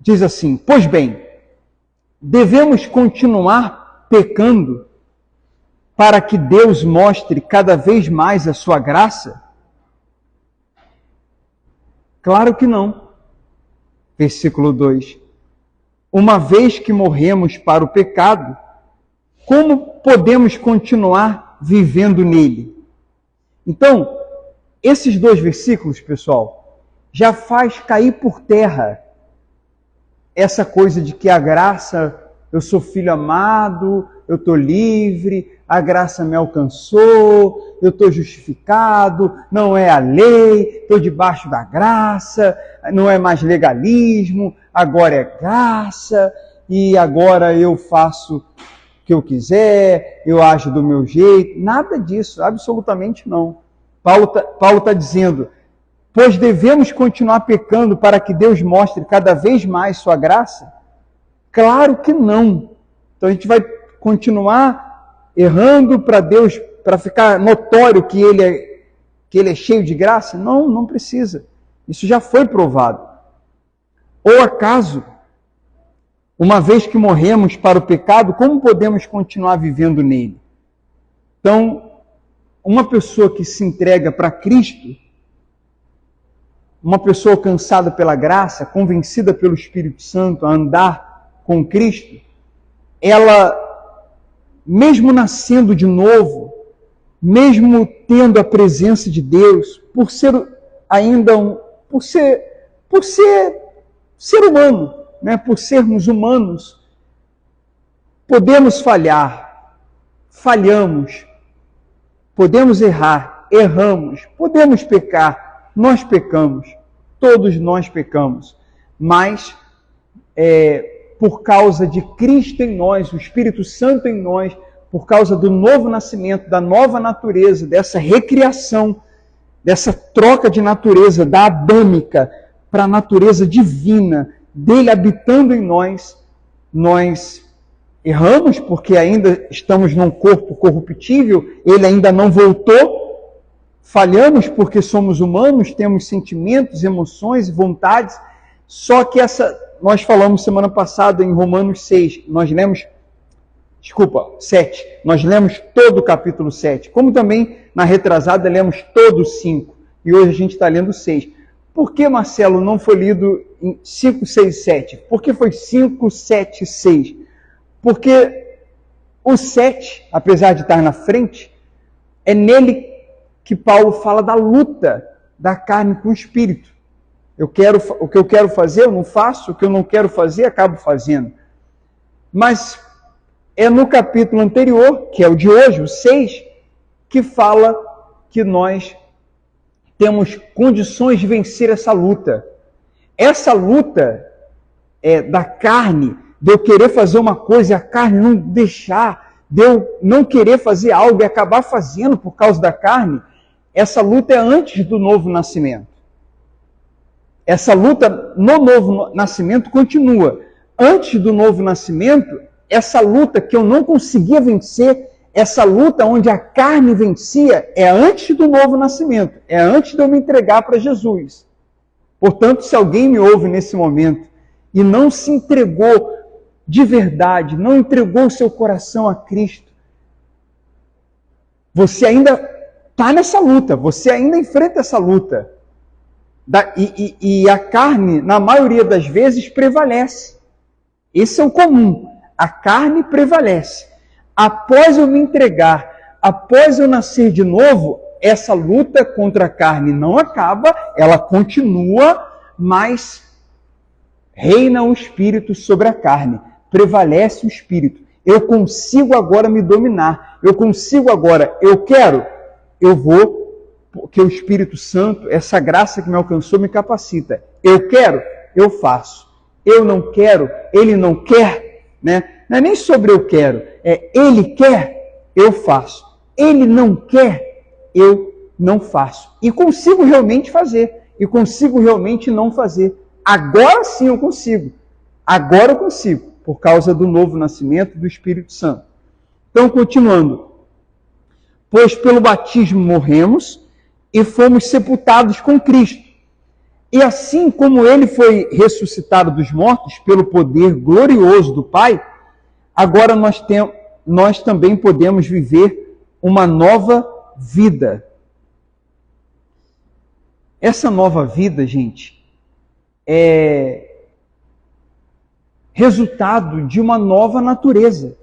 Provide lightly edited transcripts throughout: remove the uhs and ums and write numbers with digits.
diz assim: pois bem, devemos continuar pecando para que Deus mostre cada vez mais a sua graça? Claro que não. Versículo 2. Uma vez que morremos para o pecado, como podemos continuar vivendo nele? Então, esses dois versículos, pessoal, já faz cair por terra essa coisa de que a graça, eu sou filho amado, eu estou livre, a graça me alcançou, eu estou justificado, não é a lei, estou debaixo da graça, não é mais legalismo, agora é graça, e agora eu faço o que eu quiser, eu ajo do meu jeito. Nada disso, absolutamente não. Paulo está dizendo: pois devemos continuar pecando para que Deus mostre cada vez mais sua graça? Claro que não. Então a gente vai continuar errando para Deus, para ficar notório que ele é cheio de graça? Não, não precisa. Isso já foi provado. Ou acaso, uma vez que morremos para o pecado, como podemos continuar vivendo nele? Então, uma pessoa que se entrega para Cristo, uma pessoa alcançada pela graça, convencida pelo Espírito Santo a andar com Cristo, ela, mesmo nascendo de novo, mesmo tendo a presença de Deus, por ser ser humano, né? Por sermos humanos, podemos falhar, falhamos, podemos errar, erramos, podemos pecar, nós pecamos, todos nós pecamos, mas por causa de Cristo em nós, o Espírito Santo em nós, por causa do novo nascimento, da nova natureza, dessa recriação, dessa troca de natureza, da adâmica para a natureza divina, dele habitando em nós, nós erramos porque ainda estamos num corpo corruptível, ele ainda não voltou, falhamos porque somos humanos, temos sentimentos, emoções e vontades, só que nós falamos semana passada em Romanos 6, nós lemos 7. Nós lemos todo o capítulo 7. Como também na retrasada lemos todo o 5. E hoje a gente está lendo o 6. Por que, Marcelo, não foi lido em 5, 6, 7? Por que foi 5, 7, 6? Porque o 7, apesar de estar na frente, é nele que Paulo fala da luta da carne com o espírito. O que eu quero fazer, eu não faço. O que eu não quero fazer, acabo fazendo. Mas é no capítulo anterior, que é o de hoje, o 6, que fala que nós temos condições de vencer essa luta. Essa luta da carne, de eu querer fazer uma coisa e a carne não deixar, de eu não querer fazer algo e acabar fazendo por causa da carne, essa luta é antes do novo nascimento. Essa luta no novo nascimento continua. Antes do novo nascimento, essa luta que eu não conseguia vencer, essa luta onde a carne vencia, é antes do novo nascimento, é antes de eu me entregar para Jesus. Portanto, se alguém me ouve nesse momento e não se entregou de verdade, não entregou o seu coração a Cristo, você ainda está nessa luta, você ainda enfrenta essa luta. E a carne, na maioria das vezes, prevalece. Esse é o comum. A carne prevalece. Após eu me entregar, após eu nascer de novo, essa luta contra a carne não acaba, ela continua, mas reina o espírito sobre a carne. Prevalece o espírito. Eu consigo agora me dominar. Eu consigo agora, eu vou, porque o Espírito Santo, essa graça que me alcançou, me capacita. Eu quero, eu faço. Eu não quero, ele não quer, né? Não é nem sobre eu quero, é ele quer, eu faço. Ele não quer, eu não faço. E consigo realmente fazer, e consigo realmente não fazer. Agora sim eu consigo. Agora eu consigo, por causa do novo nascimento do Espírito Santo. Então, continuando. Pois pelo batismo morremos e fomos sepultados com Cristo. E assim como ele foi ressuscitado dos mortos pelo poder glorioso do Pai, agora nós também podemos viver uma nova vida. Essa nova vida, gente, é resultado de uma nova natureza.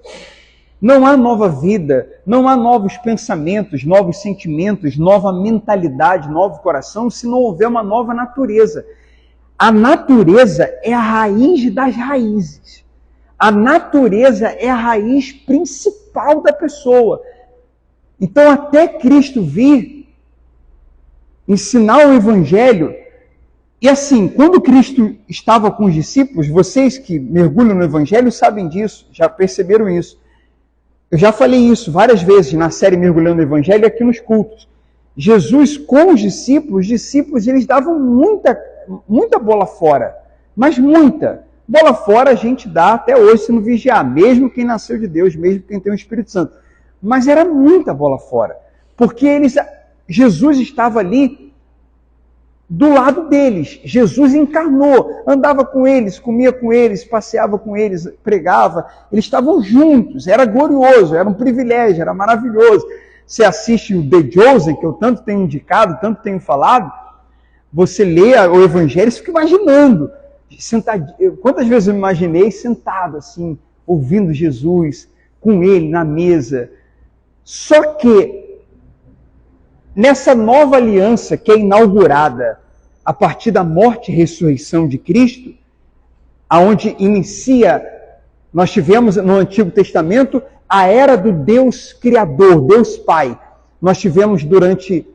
Não há nova vida, não há novos pensamentos, novos sentimentos, nova mentalidade, novo coração, se não houver uma nova natureza. A natureza é a raiz das raízes. A natureza é a raiz principal da pessoa. Então, até Cristo vir ensinar o Evangelho, e assim, quando Cristo estava com os discípulos, vocês que mergulham no Evangelho sabem disso, já perceberam isso. Eu já falei isso várias vezes na série Mergulhando no Evangelho aqui nos cultos. Jesus com os discípulos eles davam muita bola fora, mas muita. Bola fora a gente dá até hoje se não vigiar, mesmo quem nasceu de Deus, mesmo quem tem o Espírito Santo. Mas era muita bola fora, porque Jesus estava ali do lado deles. Jesus encarnou, andava com eles, comia com eles, passeava com eles, pregava. Eles estavam juntos, era glorioso, era um privilégio, era maravilhoso. Você assiste o The Chosen, que eu tanto tenho indicado, tanto tenho falado, você lê o Evangelho e fica imaginando. Quantas vezes eu me imaginei sentado assim, ouvindo Jesus, com ele na mesa. Só que nessa nova aliança que é inaugurada a partir da morte e ressurreição de Cristo, aonde nós tivemos no Antigo Testamento a era do Deus Criador, Deus Pai. Nós tivemos durante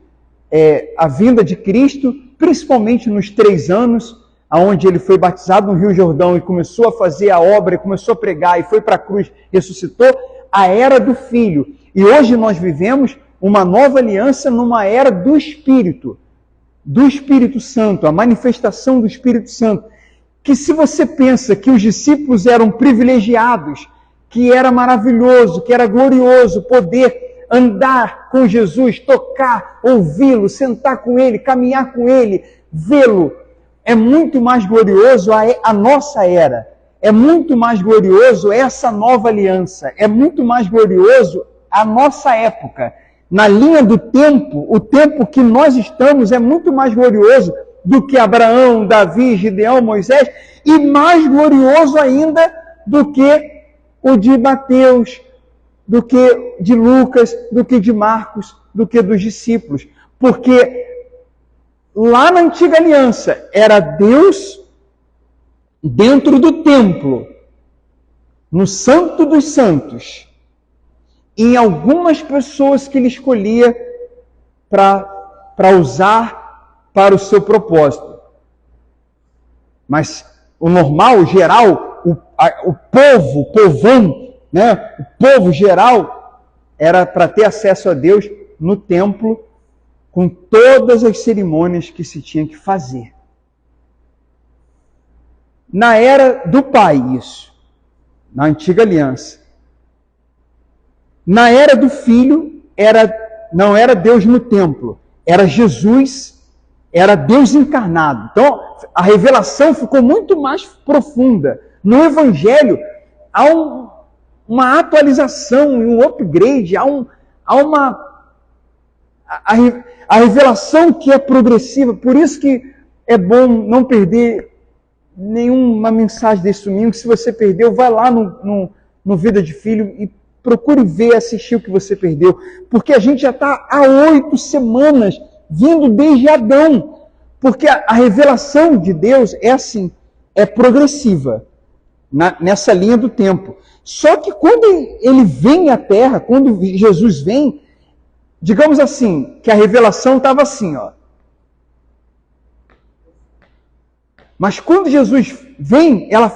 a vinda de Cristo, principalmente nos 3 anos, aonde ele foi batizado no Rio Jordão e começou a fazer a obra, começou a pregar e foi para a cruz, ressuscitou, a era do Filho. E hoje nós vivemos uma nova aliança numa era do Espírito Santo, a manifestação do Espírito Santo. Que se você pensa que os discípulos eram privilegiados, que era maravilhoso, que era glorioso poder andar com Jesus, tocar, ouvi-lo, sentar com ele, caminhar com ele, vê-lo, é muito mais glorioso a nossa era, é muito mais glorioso essa nova aliança, é muito mais glorioso a nossa época. Na linha do tempo, o tempo que nós estamos é muito mais glorioso do que Abraão, Davi, Gideão, Moisés, e mais glorioso ainda do que o de Mateus, do que de Lucas, do que de Marcos, do que dos discípulos. Porque lá na antiga aliança era Deus dentro do templo, no Santo dos Santos, em algumas pessoas que ele escolhia para usar para o seu propósito. Mas o normal, o geral, o povão, né? O povo geral era para ter acesso a Deus no templo, com todas as cerimônias que se tinha que fazer. Na era do Pai, isso, na antiga aliança. Na era do Filho, não era Deus no templo, era Jesus, era Deus encarnado. Então, a revelação ficou muito mais profunda. No Evangelho, há uma atualização e um upgrade, a revelação que é progressiva. Por isso que é bom não perder nenhuma mensagem desse domingo. Se você perdeu, vai lá no Vida de Filho e procure ver, assistir o que você perdeu. Porque a gente já está há 8 semanas vindo desde Adão. Porque a revelação de Deus é assim, é progressiva, nessa linha do tempo. Só que quando ele vem à Terra, quando Jesus vem, digamos assim, que a revelação estava assim, ó. Mas quando Jesus vem, ela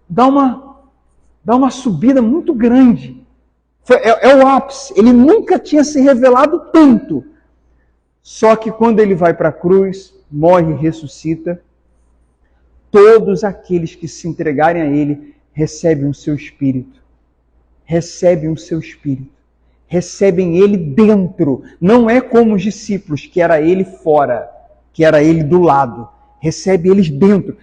dá uma subida muito grande. É o ápice. Ele nunca tinha se revelado tanto. Só que quando ele vai para a cruz, morre e ressuscita, todos aqueles que se entregarem a ele recebem o seu Espírito. Recebem o seu Espírito. Recebem ele dentro. Não é como os discípulos, que era ele fora. que era ele do lado, recebe eles dentro.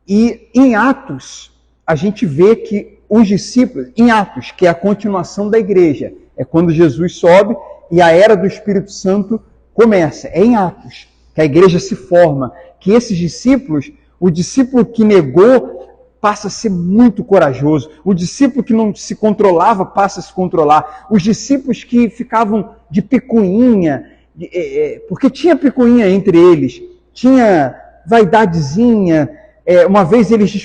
E em Atos, a gente vê que os discípulos, em Atos, que é a continuação da igreja, é quando Jesus sobe e a era do Espírito Santo começa. É em Atos que a igreja se forma, que esses discípulos, o discípulo que negou passa a ser muito corajoso, o discípulo que não se controlava passa a se controlar, os discípulos que ficavam de picuinha, porque tinha picuinha entre eles, tinha vaidadezinha. Uma vez eles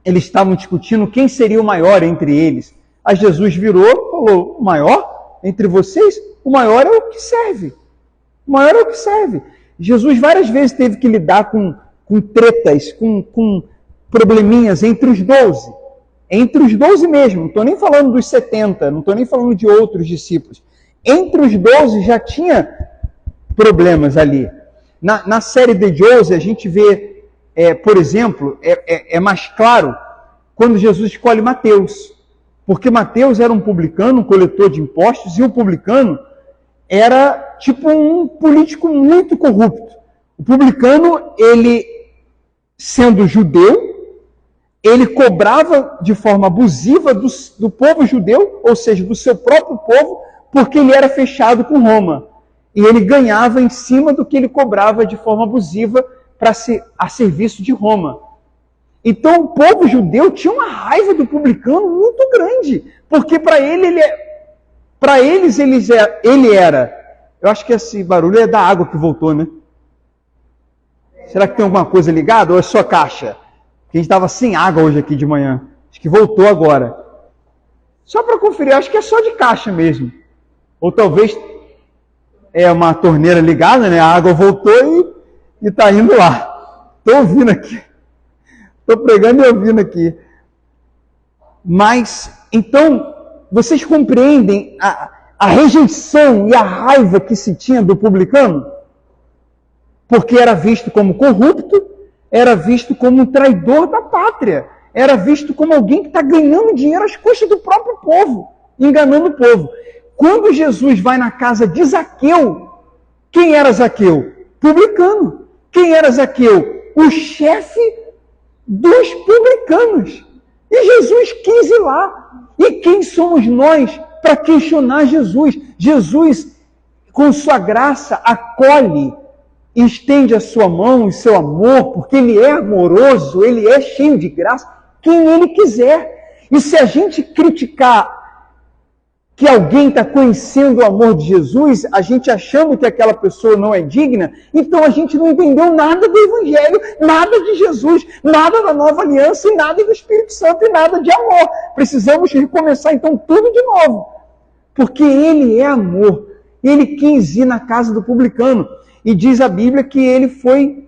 estavam discutindo quem seria o maior entre eles. Aí Jesus virou e falou: o maior entre vocês? O maior é o que serve. O maior é o que serve. Jesus várias vezes teve que lidar com tretas, com probleminhas entre os 12. Entre os 12 mesmo. Não estou nem falando dos 70, não estou nem falando de outros discípulos. Entre os 12 já tinha problemas ali. Na série The Chosen, a gente vê, por exemplo, é mais claro quando Jesus escolhe Mateus. Porque Mateus era um publicano, um coletor de impostos, e o publicano era tipo um político muito corrupto. O publicano, ele, sendo judeu, ele cobrava de forma abusiva do povo judeu, ou seja, do seu próprio povo, porque ele era fechado com Roma. E ele ganhava em cima do que ele cobrava de forma abusiva a serviço de Roma. Então o povo judeu tinha uma raiva do publicano muito grande, porque para eles ele era. Eu acho que esse barulho é da água que voltou, né? Será que tem alguma coisa ligada ou é só caixa? Porque a gente estava sem água hoje aqui de manhã. Acho que voltou agora. Só para conferir, acho que é só de caixa mesmo. Ou talvez é uma torneira ligada, né? A água voltou e está indo lá. Estou ouvindo aqui. Estou pregando e ouvindo aqui. Mas, então, vocês compreendem a rejeição e a raiva que se tinha do publicano? Porque era visto como corrupto, era visto como um traidor da pátria, era visto como alguém que está ganhando dinheiro às custas do próprio povo, enganando o povo. Quando Jesus vai na casa de Zaqueu, quem era Zaqueu? Publicano. Quem era Zaqueu? O chefe dos publicanos. E Jesus quis ir lá. E quem somos nós para questionar Jesus? Jesus, com sua graça, acolhe, estende a sua mão e seu amor, porque Ele é amoroso, Ele é cheio de graça, quem Ele quiser. E se a gente criticar que alguém está conhecendo o amor de Jesus, a gente achando que aquela pessoa não é digna, então a gente não entendeu nada do Evangelho, nada de Jesus, nada da nova aliança, e nada do Espírito Santo, e nada de amor. Precisamos recomeçar então tudo de novo, porque Ele é amor. Ele quis ir na casa do publicano, e diz a Bíblia que ele foi,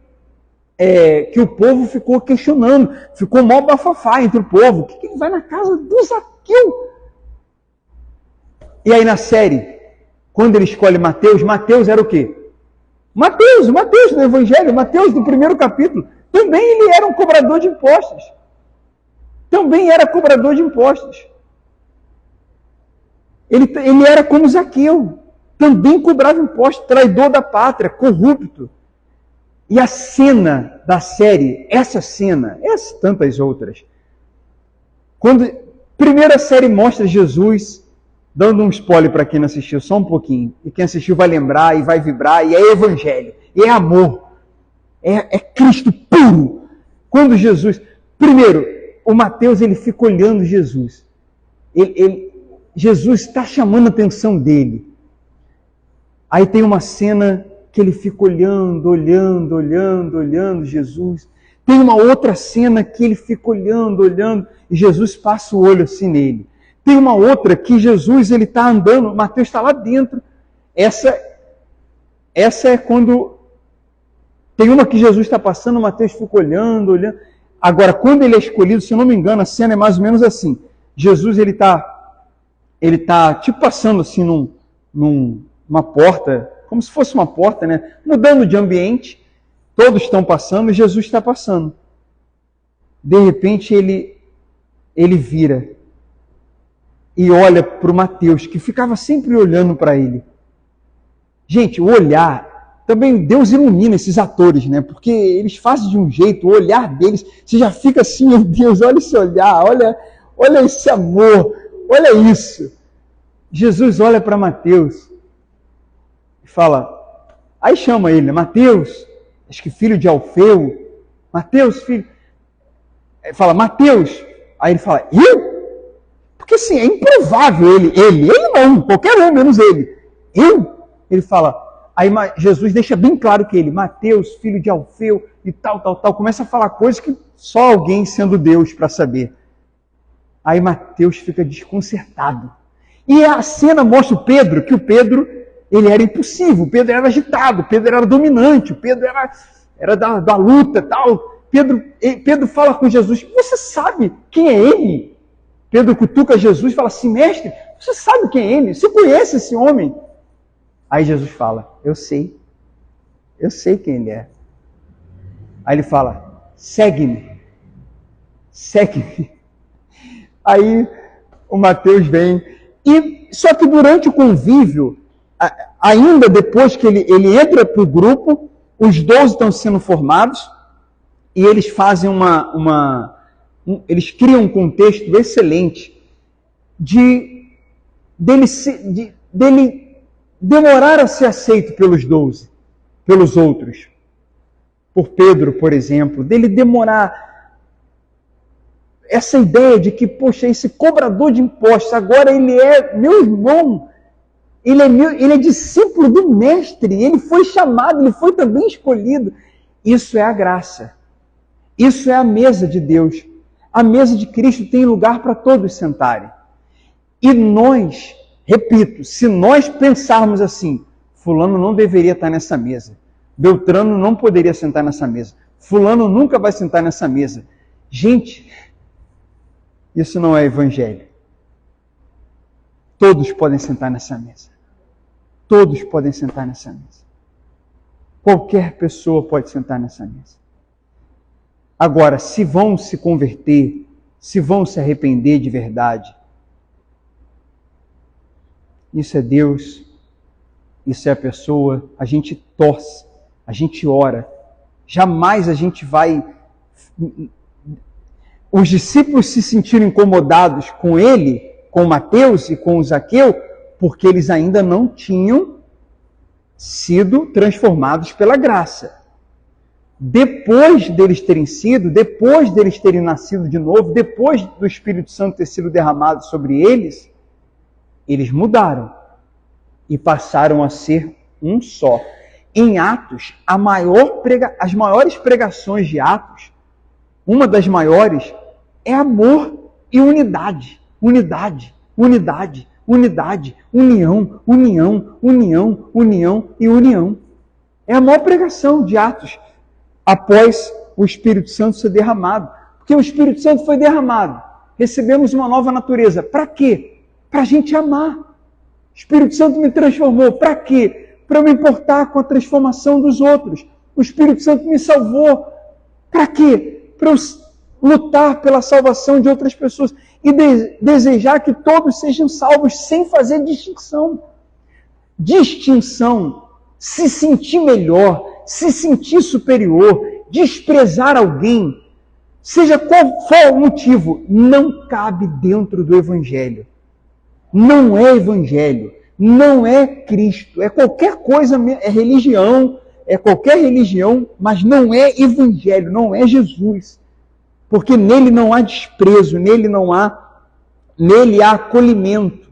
que o povo ficou questionando, ficou mó bafafá entre o povo. O que ele vai na casa do Zaqueu? E aí na série, quando ele escolhe Mateus, Mateus era o quê? Mateus do Evangelho, Mateus do primeiro capítulo. Também ele era um cobrador de impostos. Também era cobrador de impostos. Ele era como Zaqueu. Também cobrava impostos, traidor da pátria, corrupto. E a cena da série, essa cena, tantas outras. Primeiro a série mostra Jesus, dando um spoiler para quem não assistiu, só um pouquinho. E quem assistiu vai lembrar e vai vibrar, e é evangelho, e é amor. É Cristo puro. Quando Jesus... Primeiro, o Mateus, ele fica olhando Jesus. Jesus está chamando a atenção dele. Aí tem uma cena que ele fica olhando Jesus. Tem uma outra cena que ele fica olhando, e Jesus passa o olho assim nele. Tem uma outra que Jesus ele está andando, Mateus está lá dentro. Essa é quando... Tem uma que Jesus está passando, Mateus fica olhando. Agora, quando ele é escolhido, se eu não me engano, a cena é mais ou menos assim. Jesus ele tá tipo passando assim numa porta, como se fosse uma porta, né? Mudando de ambiente. Todos estão passando e Jesus está passando. De repente ele vira e olha para o Mateus, que ficava sempre olhando para ele. Gente, o olhar também Deus ilumina esses atores, né? Porque eles fazem de um jeito, o olhar deles, você já fica assim, meu Deus, olha esse olhar, olha esse amor, olha isso. Jesus olha para Mateus e fala, aí chama ele, né? Mateus, acho que filho de Alfeu, Mateus, filho. Ele fala, Mateus. Aí ele fala, eu? Porque assim, é improvável ele não, qualquer um, menos ele. Eu? Ele fala, aí Jesus deixa bem claro que ele, Mateus, filho de Alfeu e tal, começa a falar coisas que só alguém sendo Deus para saber. Aí Mateus fica desconcertado. E a cena mostra o Pedro, que o Pedro, ele era impulsivo, o Pedro era agitado, o Pedro era dominante, o Pedro era da luta e tal. Pedro fala com Jesus, você sabe quem é ele? Pedro cutuca Jesus e fala assim, mestre, você sabe quem é ele? Você conhece esse homem? Aí Jesus fala, eu sei quem ele é. Aí ele fala, segue-me. Aí o Mateus vem, e só que durante o convívio, ainda depois que ele entra para o grupo, os 12 estão sendo formados, e eles fazem eles criam um contexto excelente dele demorar a ser aceito pelos 12, pelos outros. Por Pedro, por exemplo, dele demorar. Essa ideia de que, poxa, esse cobrador de impostos, agora ele é meu irmão, ele é discípulo do mestre, ele foi chamado, ele foi também escolhido. Isso é a graça. Isso é a mesa de Deus. A mesa de Cristo tem lugar para todos sentarem. E nós, repito, se nós pensarmos assim, fulano não deveria estar nessa mesa, Beltrano não poderia sentar nessa mesa, fulano nunca vai sentar nessa mesa. Gente, isso não é evangelho. Todos podem sentar nessa mesa. Todos podem sentar nessa mesa. Qualquer pessoa pode sentar nessa mesa. Agora, se vão se converter, se vão se arrepender de verdade, isso é Deus, isso é a pessoa, a gente torce, a gente ora. Jamais a gente vai... Os discípulos se sentiram incomodados com ele, com Mateus e com Zaqueu, porque eles ainda não tinham sido transformados pela graça. Depois deles terem sido, depois deles terem nascido de novo, depois do Espírito Santo ter sido derramado sobre eles, eles mudaram e passaram a ser um só. Em Atos, as maiores pregações de Atos, uma das maiores, é amor e unidade. Unidade, unidade, unidade, união, união, união, união e união. É a maior pregação de Atos após o Espírito Santo ser derramado. Porque o Espírito Santo foi derramado. Recebemos uma nova natureza. Para quê? Para a gente amar. O Espírito Santo me transformou. Para quê? Para eu me importar com a transformação dos outros. O Espírito Santo me salvou. Para quê? Para eu lutar pela salvação de outras pessoas e desejar que todos sejam salvos sem fazer distinção. Distinção, se sentir melhor, se sentir superior, desprezar alguém, seja qual for o motivo, não cabe dentro do Evangelho. Não é Evangelho, não é Cristo, é qualquer coisa, é religião, é qualquer religião, mas não é Evangelho, não é Jesus. Porque nele não há desprezo, nele há acolhimento.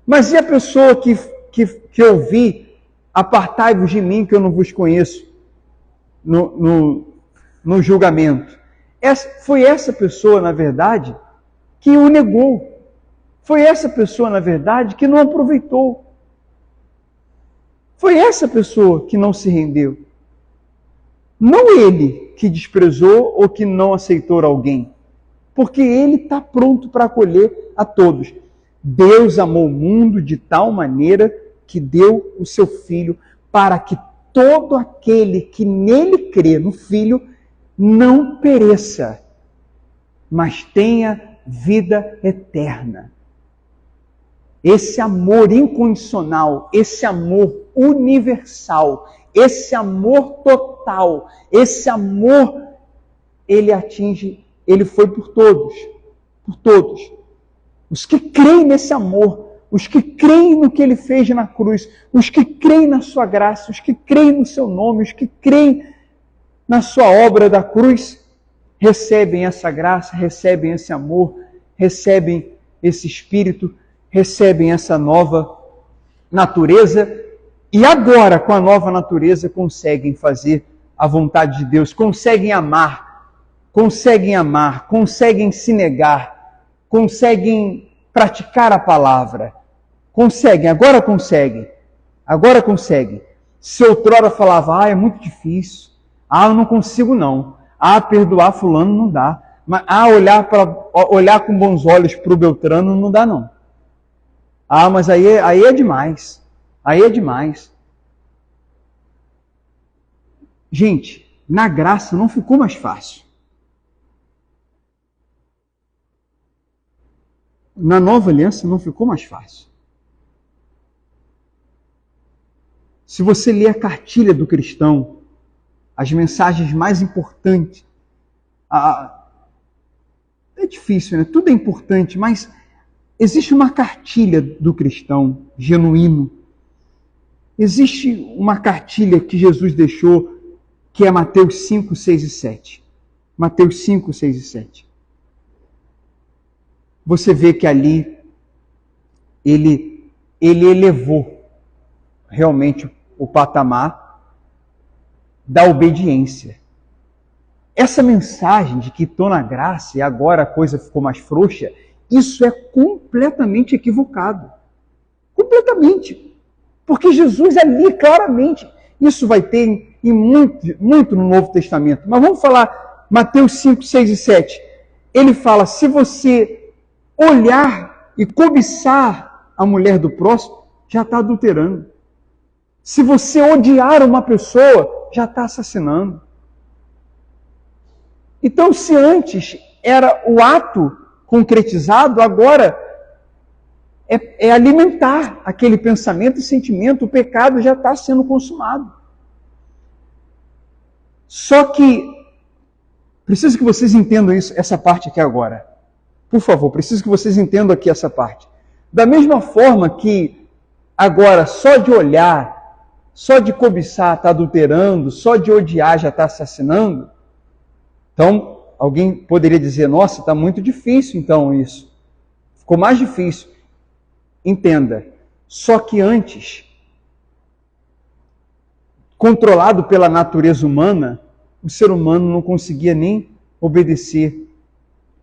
Mas e a pessoa que ouvir, apartai-vos de mim que eu não vos conheço, no julgamento? Foi essa pessoa, na verdade, que o negou. Foi essa pessoa, na verdade, que não aproveitou. Foi essa pessoa que não se rendeu. Não ele que desprezou ou que não aceitou alguém. Porque ele está pronto para acolher a todos. Deus amou o mundo de tal maneira que deu o seu Filho para que todo aquele que nele crê, no Filho, não pereça, mas tenha vida eterna. Esse amor incondicional, esse amor universal, Esse amor total, esse amor, ele atinge, ele foi por todos. Por todos. Os que creem nesse amor, os que creem no que ele fez na cruz, os que creem na sua graça, os que creem no seu nome, os que creem na sua obra da cruz, recebem essa graça, recebem esse amor, recebem esse Espírito, recebem essa nova natureza e agora, com a nova natureza, conseguem fazer a vontade de Deus, conseguem amar, conseguem se negar, conseguem praticar a palavra. Agora conseguem. Se outrora falava, é muito difícil, eu não consigo não, perdoar fulano não dá, mas olhar com bons olhos para o Beltrano não dá não. Mas aí é demais. Gente, na graça não ficou mais fácil. Na nova aliança não ficou mais fácil. Se você ler a cartilha do cristão, as mensagens mais importantes, é difícil, né? Tudo é importante, mas existe uma cartilha do cristão genuíno. Existe uma cartilha que Jesus deixou, que é Mateus 5, 6 e 7. Mateus 5, 6 e 7. Você vê que ali ele elevou realmente o patamar da obediência. Essa mensagem de que estou na graça e agora a coisa ficou mais frouxa, isso é completamente equivocado. Completamente. Porque Jesus ali, claramente, isso vai ter em muito no Novo Testamento. Mas vamos falar Mateus 5, 6 e 7. Ele fala, se você olhar e cobiçar a mulher do próximo, já está adulterando. Se você odiar uma pessoa, já está assassinando. Então, se antes era o ato concretizado, agora é alimentar aquele pensamento e sentimento, o pecado já está sendo consumado. Só que, preciso que vocês entendam essa parte aqui agora. Por favor, preciso que vocês entendam aqui essa parte. Da mesma forma que agora só de olhar, só de cobiçar está adulterando, só de odiar já está assassinando, então alguém poderia dizer, nossa, está muito difícil então isso. Ficou mais difícil. Entenda, só que antes, controlado pela natureza humana, o ser humano não conseguia nem obedecer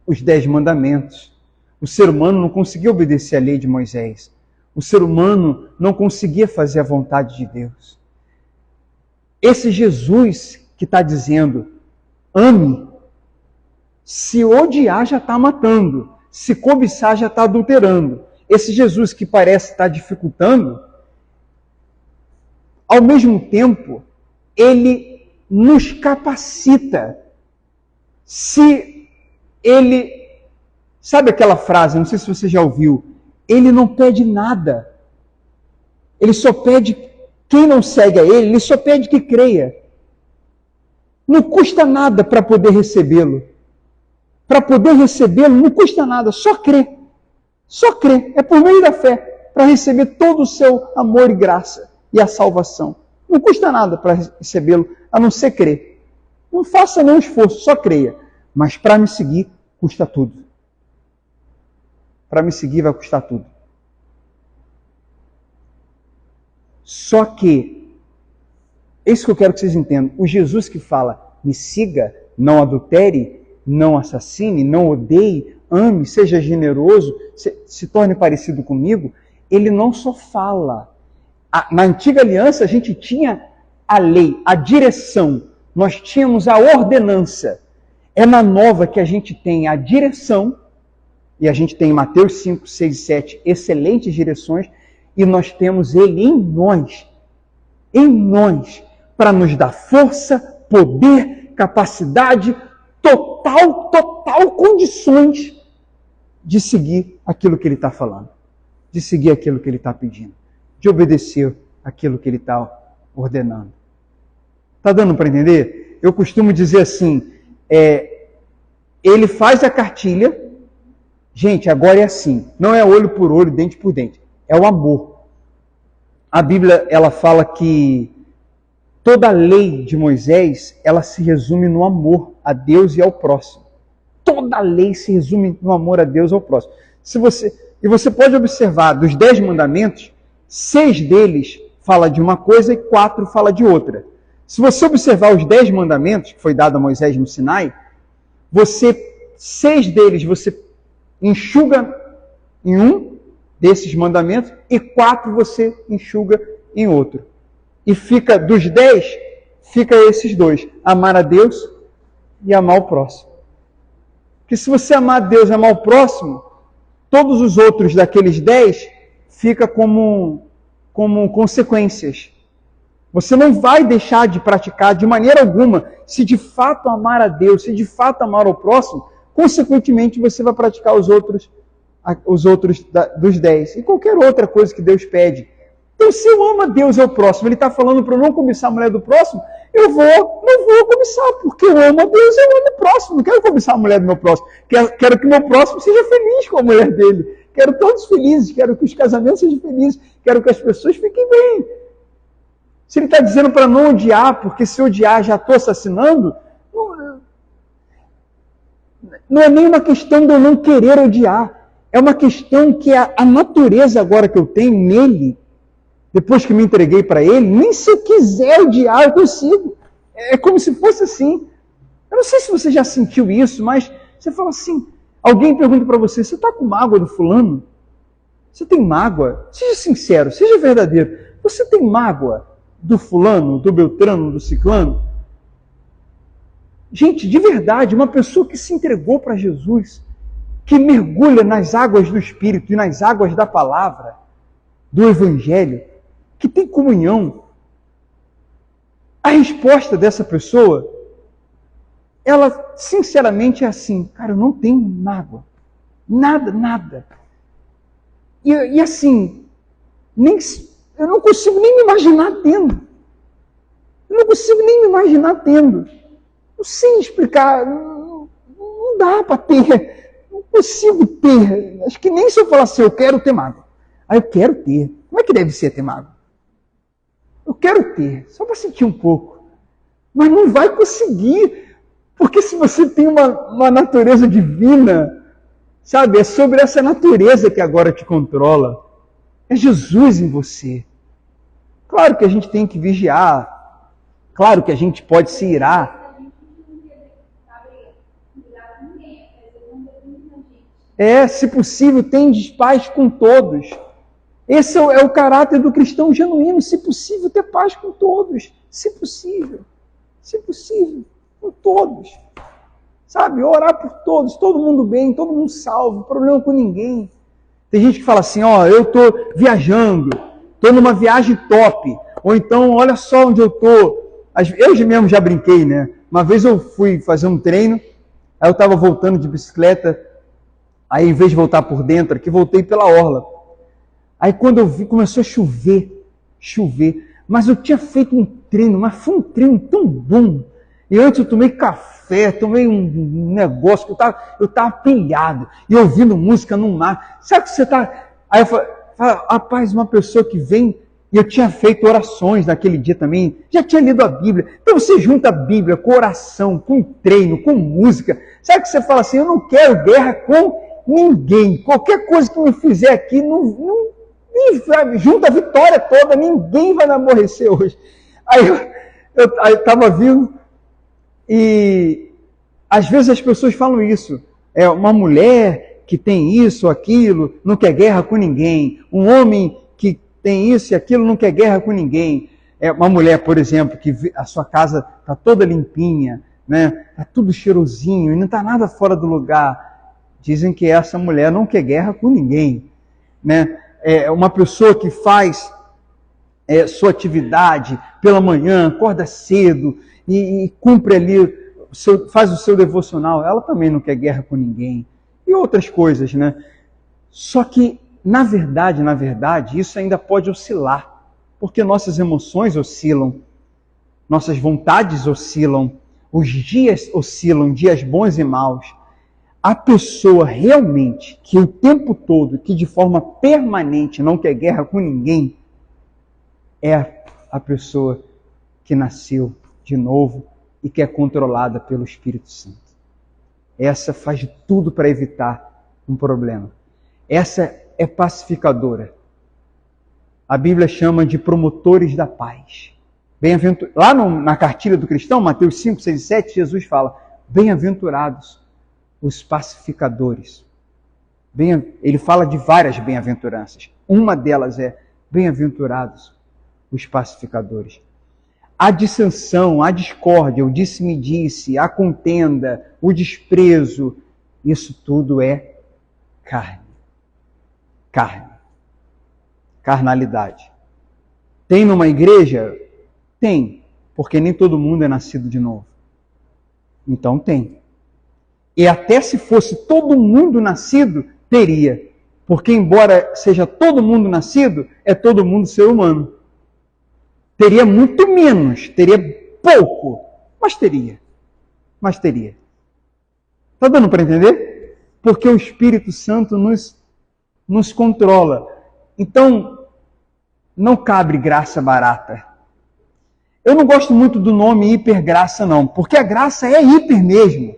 os 10 mandamentos. O ser humano não conseguia obedecer a lei de Moisés. O ser humano não conseguia fazer a vontade de Deus. Esse Jesus que está dizendo, ame, se odiar já está matando, se cobiçar já está adulterando. Esse Jesus que parece estar dificultando, ao mesmo tempo, ele nos capacita. Se ele... Sabe aquela frase, não sei se você já ouviu, ele não pede nada. Ele só pede, quem não segue a ele só pede que creia. Não custa nada para poder recebê-lo. Para poder recebê-lo não custa nada, só crer. Só crer, é por meio da fé, para receber todo o seu amor e graça e a salvação. Não custa nada para recebê-lo, a não ser crer. Não faça nenhum esforço, só creia. Mas para me seguir, custa tudo. Para me seguir vai custar tudo. Só que, é isso que eu quero que vocês entendam. O Jesus que fala, me siga, não adultere, não assassine, não odeie, ame, seja generoso, se torne parecido comigo, ele não só fala. Na antiga aliança a gente tinha a lei, a direção, nós tínhamos a ordenança. É na nova que a gente tem a direção, e a gente tem em Mateus 5, 6 e 7 excelentes direções, e nós temos ele em nós, para nos dar força, poder, capacidade, total condições de seguir aquilo que ele está falando, de seguir aquilo que ele está pedindo, de obedecer aquilo que ele está ordenando. Tá dando para entender? Eu costumo dizer assim, ele faz a cartilha, gente, agora é assim, não é olho por olho, dente por dente, é o amor. A Bíblia, ela fala que toda a lei de Moisés, ela se resume no amor a Deus e ao próximo. Toda a lei se resume no amor a Deus e ao próximo. E você pode observar, dos 10 mandamentos, 6 deles fala de uma coisa e 4 fala de outra. Se você observar os 10 mandamentos que foi dado a Moisés no Sinai, 6 deles você enxuga em um desses mandamentos e 4 você enxuga em outro. E fica, dos 10, fica esses 2, amar a Deus e amar o próximo. Porque se você amar a Deus e amar o próximo, todos os outros daqueles 10 fica como consequências. Você não vai deixar de praticar de maneira alguma. Se de fato amar a Deus, se de fato amar o próximo, consequentemente você vai praticar os outros dos 10. E qualquer outra coisa que Deus pede. Então, se eu amo a Deus e ao próximo, ele está falando para eu não cobiçar a mulher do próximo, não vou cobiçar, porque eu amo a Deus e eu amo o próximo. Não quero cobiçar a mulher do meu próximo. Quero que o meu próximo seja feliz com a mulher dele. Quero todos felizes, quero que os casamentos sejam felizes, quero que as pessoas fiquem bem. Se ele está dizendo para não odiar, porque se odiar já estou assassinando, não é nem uma questão de eu não querer odiar. É uma questão que a natureza agora que eu tenho nele, depois que me entreguei para ele, nem se eu quiser odiar, eu consigo. É como se fosse assim. Eu não sei se você já sentiu isso, mas você fala assim, alguém pergunta para você, você está com mágoa do fulano? Você tem mágoa? Seja sincero, seja verdadeiro. Você tem mágoa do fulano, do beltrano, do ciclano? Gente, de verdade, uma pessoa que se entregou para Jesus, que mergulha nas águas do Espírito e nas águas da palavra, do Evangelho, que tem comunhão, a resposta dessa pessoa, ela sinceramente é assim, cara, eu não tenho mágoa, nada. E assim, eu não consigo nem me imaginar tendo. Não sei explicar, não dá para ter, não consigo ter. Acho que nem se eu falar assim, eu quero ter mágoa. Eu quero ter. Como é que deve ser ter mágoa? Eu quero ter, só para sentir um pouco. Mas não vai conseguir, porque se você tem uma natureza divina, sabe, é sobre essa natureza que agora te controla. É Jesus em você. Claro que a gente tem que vigiar, claro que a gente pode se irar. Se possível, tendes paz com todos. Esse é o caráter do cristão genuíno, se possível, ter paz com todos. Se possível, com todos. Sabe, orar por todos, todo mundo bem, todo mundo salvo, problema com ninguém. Tem gente que fala assim, eu estou viajando, estou numa viagem top, ou então, olha só onde eu estou. Eu mesmo já brinquei, né? Uma vez eu fui fazer um treino, aí eu estava voltando de bicicleta, aí em vez de voltar por dentro aqui, voltei pela orla. Aí quando eu vi, começou a chover, mas eu tinha feito um treino, mas foi um treino tão bom. E antes eu tomei café, tomei um negócio, que eu estava pilhado, e ouvindo música no mar. Sabe que você está... Aí eu falei, rapaz, uma pessoa que vem, e eu tinha feito orações naquele dia também, já tinha lido a Bíblia. Então você junta a Bíblia com oração, com treino, com música. Sabe que você fala assim, eu não quero guerra com ninguém. Qualquer coisa que me fizer aqui, junta a vitória toda, ninguém vai me aborrecer hoje. Aí eu estava vindo, e às vezes as pessoas falam isso. É uma mulher que tem isso, aquilo, não quer guerra com ninguém. Um homem que tem isso e aquilo, não quer guerra com ninguém. É uma mulher, por exemplo, que a sua casa está toda limpinha, né? Está tudo cheirosinho e não está nada fora do lugar. Dizem que essa mulher não quer guerra com ninguém, né? É uma pessoa que faz sua atividade pela manhã, acorda cedo e cumpre ali, faz o seu devocional, ela também não quer guerra com ninguém. E outras coisas, né? Só que, na verdade, isso ainda pode oscilar, porque nossas emoções oscilam. nossas vontades oscilam, os dias oscilam, dias bons e maus. A pessoa realmente que o tempo todo, que de forma permanente não quer guerra com ninguém, é a pessoa que nasceu de novo e que é controlada pelo Espírito Santo. Essa faz de tudo para evitar um problema. Essa é pacificadora. A Bíblia chama de promotores da paz. Lá na cartilha do cristão, Mateus 5, 6 e 7, Jesus fala: bem-aventurados os pacificadores. Ele fala de várias bem-aventuranças. Uma delas é: bem-aventurados os pacificadores. A dissensão, a discórdia, o disse-me-disse, a contenda, o desprezo, isso tudo é carne. Carne. Carnalidade. Tem numa igreja? Tem, porque nem todo mundo é nascido de novo. Então tem. E até se fosse todo mundo nascido, teria. Porque embora seja todo mundo nascido, é todo mundo ser humano. Teria muito menos, teria pouco, mas teria. Mas teria. Está dando para entender? Porque o Espírito Santo nos controla. Então, não cabe graça barata. Eu não gosto muito do nome hipergraça, não, porque a graça é hiper mesmo.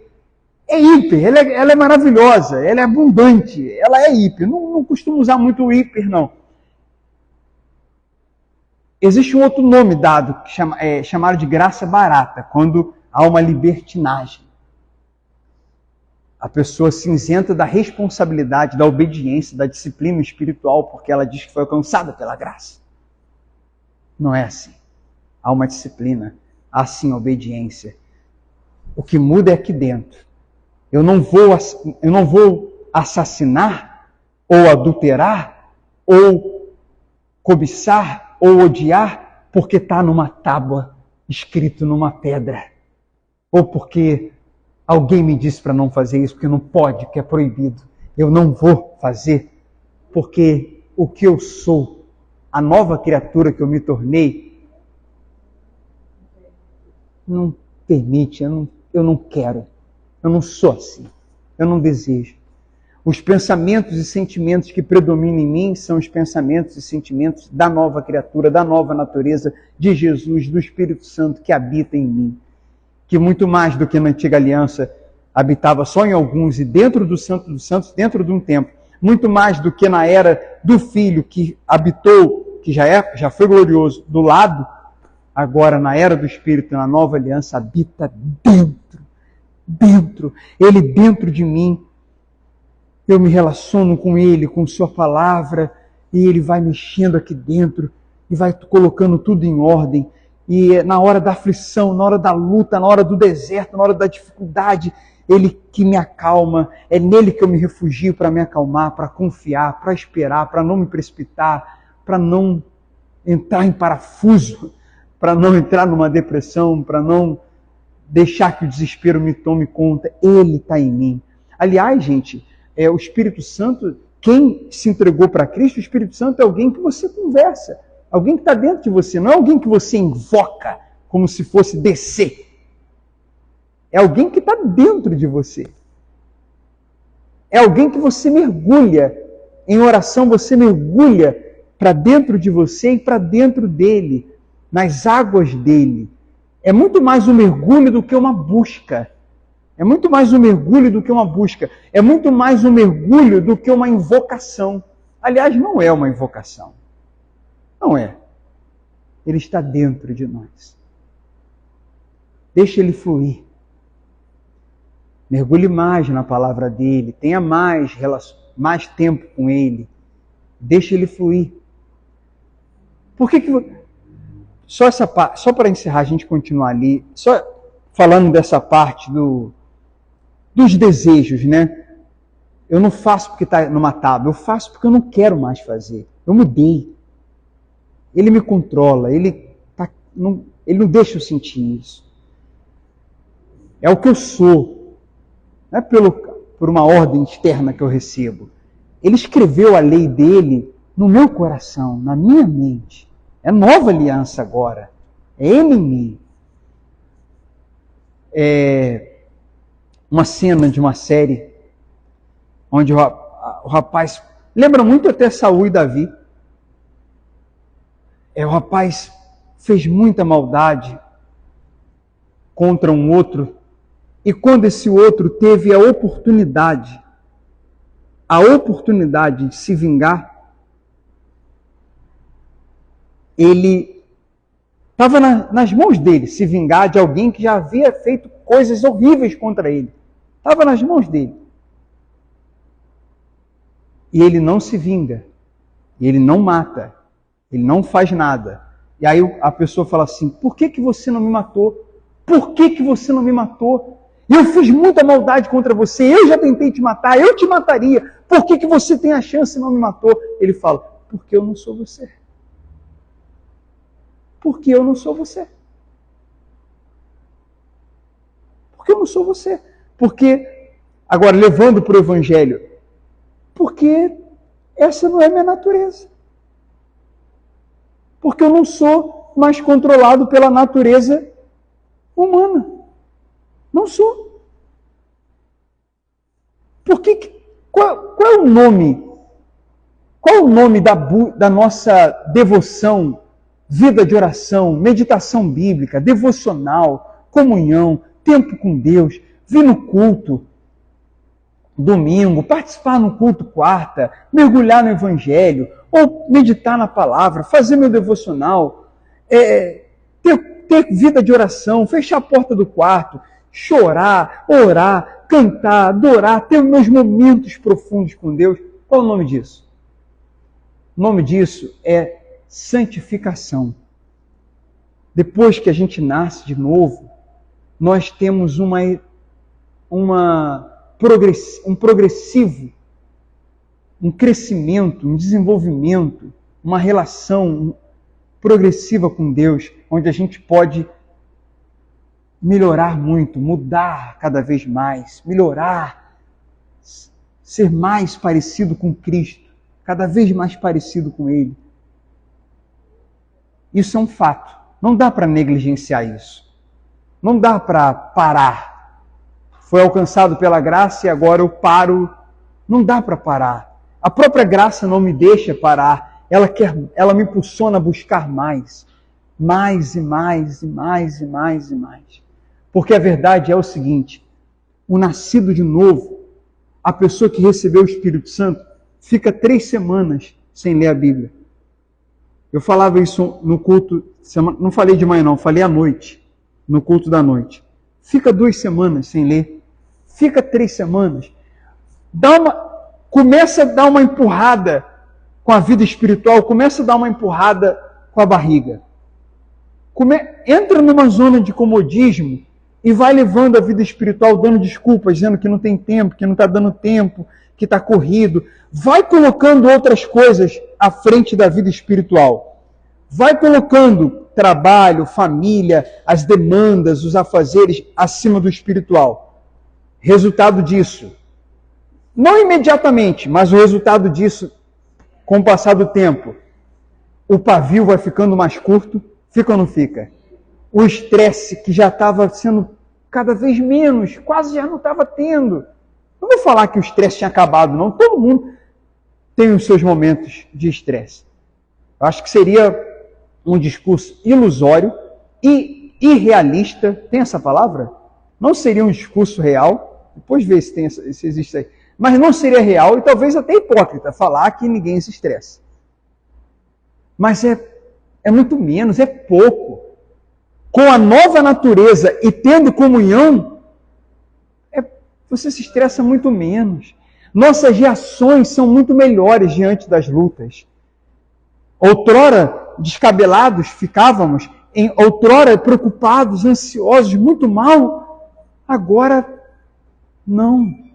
É hiper, ela é maravilhosa, ela é abundante, ela é hiper. Não costumo usar muito o hiper, não. Existe um outro nome dado, chamado de graça barata, quando há uma libertinagem. A pessoa se isenta da responsabilidade, da obediência, da disciplina espiritual, porque ela diz que foi alcançada pela graça. Não é assim. Há uma disciplina, há sim obediência. O que muda é aqui dentro. Eu não vou assassinar, ou adulterar, ou cobiçar, ou odiar, porque está numa tábua, escrito numa pedra. Ou porque alguém me disse para não fazer isso, porque não pode, que é proibido. Eu não vou fazer, porque o que eu sou, a nova criatura que eu me tornei, não permite, eu não quero. Eu não sou assim. Eu não desejo. Os pensamentos e sentimentos que predominam em mim são os pensamentos e sentimentos da nova criatura, da nova natureza de Jesus, do Espírito Santo que habita em mim. Que muito mais do que na antiga aliança habitava só em alguns e dentro do Santo dos Santos, dentro de um templo. Muito mais do que na era do Filho que habitou, que já foi glorioso, do lado, agora na era do Espírito, na nova aliança, habita dentro. Ele dentro de mim. Eu me relaciono com Ele, com Sua palavra, e Ele vai mexendo aqui dentro, e vai colocando tudo em ordem. E na hora da aflição, na hora da luta, na hora do deserto, na hora da dificuldade, Ele que me acalma, é nele que eu me refugio para me acalmar, para confiar, para esperar, para não me precipitar, para não entrar em parafuso, para não entrar numa depressão, para não deixar que o desespero me tome conta. Ele está em mim. Aliás, gente, o Espírito Santo, quem se entregou para Cristo, o Espírito Santo é alguém que você conversa, alguém que está dentro de você, não é alguém que você invoca como se fosse descer. É alguém que está dentro de você. É alguém que você mergulha, em oração você mergulha para dentro de você e para dentro dele, nas águas dele. É muito mais um mergulho do que uma busca. É muito mais um mergulho do que uma busca. É muito mais um mergulho do que uma invocação. Aliás, não é uma invocação. Não é. Ele está dentro de nós. Deixa ele fluir. Mergulhe mais na palavra dele. Tenha mais tempo com ele. Deixa ele fluir. Por que só para encerrar, a gente continuar ali, só falando dessa parte dos desejos, né? Eu não faço porque está numa tábua, eu faço porque eu não quero mais fazer. Eu mudei. Ele me controla, ele não deixa eu sentir isso. É o que eu sou. Não é por uma ordem externa que eu recebo. Ele escreveu a lei dele no meu coração, na minha mente. É nova aliança agora. É ele em mim. uma cena de uma série onde o rapaz, lembra muito até Saul e Davi. O rapaz fez muita maldade contra um outro, e quando esse outro teve a oportunidade de se vingar, ele estava nas mãos dele se vingar de alguém que já havia feito coisas horríveis contra ele. Estava nas mãos dele. E ele não se vinga, ele não mata, ele não faz nada. E aí a pessoa fala assim: por que você não me matou? Por que você não me matou? Eu fiz muita maldade contra você, eu já tentei te matar, eu te mataria. Por que você tem a chance e não me matou? Ele fala: porque eu não sou você. Porque eu não sou você. Porque eu não sou você. Porque, agora levando para o Evangelho, porque essa não é minha natureza. Porque eu não sou mais controlado pela natureza humana. Não sou. Qual é o nome? Qual é o nome da nossa devoção, vida de oração, meditação bíblica, devocional, comunhão, tempo com Deus, vir no culto domingo, participar no culto quarta, mergulhar no Evangelho, ou meditar na palavra, fazer meu devocional, ter vida de oração, fechar a porta do quarto, chorar, orar, cantar, adorar, ter meus momentos profundos com Deus. Qual é o nome disso? O nome disso é santificação. Depois que a gente nasce de novo, nós temos um crescimento, um desenvolvimento, uma relação progressiva com Deus, onde a gente pode melhorar muito, mudar cada vez mais, melhorar, ser mais parecido com Cristo, cada vez mais parecido com Ele. Isso é um fato. Não dá para negligenciar isso. Não dá para parar. Foi alcançado pela graça e agora eu paro. Não dá para parar. A própria graça não me deixa parar. Ela me impulsiona a buscar mais. Mais e mais e mais e mais e mais. Porque a verdade é o seguinte: o nascido de novo, a pessoa que recebeu o Espírito Santo, fica 3 semanas sem ler a Bíblia. Eu falava isso no culto, não falei de manhã não, falei à noite, no culto da noite. Fica 2 semanas sem ler, fica 3 semanas. Começa a dar uma empurrada com a vida espiritual, começa a dar uma empurrada com a barriga. Entra numa zona de comodismo e vai levando a vida espiritual, dando desculpas, dizendo que não tem tempo, que não está dando tempo, que está corrido. Vai colocando outras coisas à frente da vida espiritual. Vai colocando trabalho, família, as demandas, os afazeres acima do espiritual. Resultado disso, não imediatamente, mas o resultado disso, com o passar do tempo, o pavio vai ficando mais curto, fica ou não fica? O estresse que já estava sendo cada vez menos, quase já não estava tendo. Não vou falar que o estresse tinha acabado, não. Todo mundo tem os seus momentos de estresse. Eu acho que seria um discurso ilusório e irrealista. Tem essa palavra? Não seria um discurso real. Depois vê se existe aí. Mas não seria real e talvez até hipócrita falar que ninguém se estressa. Mas é muito menos, é pouco. Com a nova natureza e tendo comunhão, você se estressa muito menos. Nossas reações são muito melhores diante das lutas. Outrora, descabelados ficávamos, outrora preocupados, ansiosos, muito mal. Agora, não.